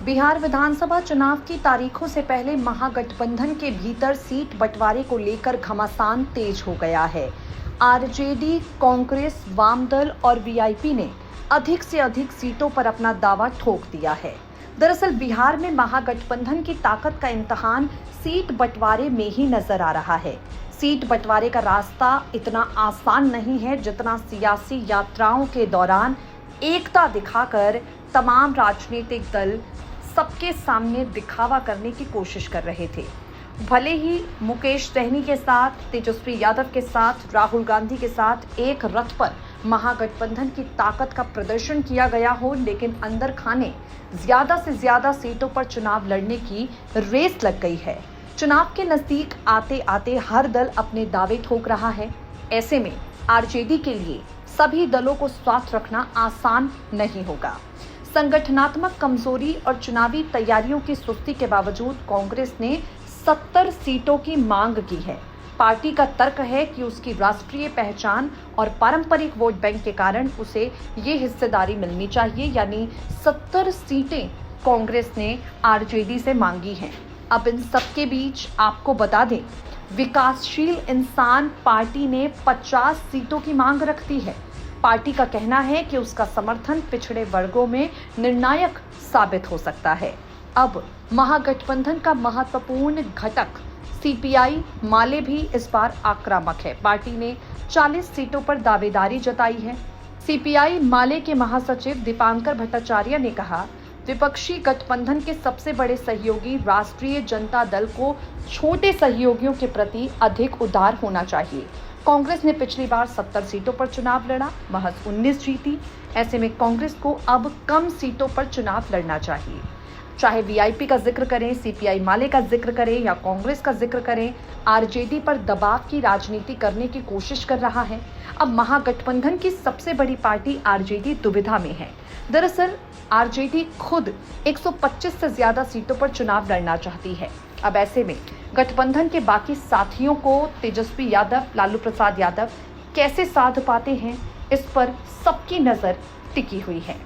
बिहार विधानसभा चुनाव की तारीखों से पहले महागठबंधन के भीतर सीट बंटवारे को लेकर घमासान तेज हो गया है। आरजेडी, कांग्रेस, वामदल और वीआईपी ने अधिक से अधिक सीटों पर अपना दावा ठोक दिया है। दरअसल बिहार में महागठबंधन की ताकत का इम्तिहान सीट बंटवारे में ही नजर आ रहा है। सीट बंटवारे का रास्ता इतना आसान नहीं है जितना सियासी यात्राओं के दौरान एकता दिखाकर तमाम राजनीतिक दल सबके सामने दिखावा करने की कोशिश कर रहे थे। भले ही मुकेश सहनी के साथ, तेजस्वी यादव के साथ, राहुल गांधी के साथ एक रथ पर महागठबंधन की ताकत का प्रदर्शन किया गया हो, लेकिन अंदर खाने ज्यादा से ज्यादा सीटों पर चुनाव लड़ने की रेस लग गई है। चुनाव के नजदीक आते आते हर दल अपने दावे ठोक रहा है। ऐसे में आरजेडी के लिए सभी दलों को साथ रखना आसान नहीं होगा। संगठनात्मक कमजोरी और चुनावी तैयारियों की सुस्ती के बावजूद कांग्रेस ने 70 सीटों की मांग की है। पार्टी का तर्क है कि उसकी राष्ट्रीय पहचान और पारंपरिक वोट बैंक के कारण उसे ये हिस्सेदारी मिलनी चाहिए, यानी 70 सीटें कांग्रेस ने आरजेडी से मांगी हैं। अब इन सबके बीच आपको बता दें, विकासशील इंसान पार्टी ने 50 सीटों की मांग रखती है। पार्टी का कहना है कि उसका समर्थन पिछड़े वर्गों में निर्णायक साबित हो सकता है। अब महागठबंधन का महत्वपूर्ण घटक सीपीआई माले भी इस बार आक्रामक है। पार्टी ने 40 सीटों पर दावेदारी जताई है। सीपीआई माले के महासचिव दीपांकर भट्टाचार्य ने कहा, विपक्षी गठबंधन के सबसे बड़े सहयोगी राष्ट्रीय जनता दल को छोटे सहयोगियों के प्रति अधिक उदार होना चाहिए। कांग्रेस ने पिछली बार 70 सीटों पर चुनाव लड़ा, महज 19 जीती। ऐसे में कांग्रेस को अब कम सीटों पर चुनाव लड़ना चाहिए। चाहे वीआईपी का जिक्र करें, सीपीआई माले का जिक्र करें या कांग्रेस का जिक्र करें, आरजेडी पर दबाव की राजनीति करने की कोशिश कर रहा है। अब महागठबंधन की सबसे बड़ी पार्टी आरजेडी दुविधा में है। दरअसल आरजेडी खुद 125 से ज्यादा सीटों पर चुनाव लड़ना चाहती है। अब ऐसे में गठबंधन के बाकी साथियों को तेजस्वी यादव, लालू प्रसाद यादव कैसे साध पाते हैं, इस पर सबकी नजर टिकी हुई है।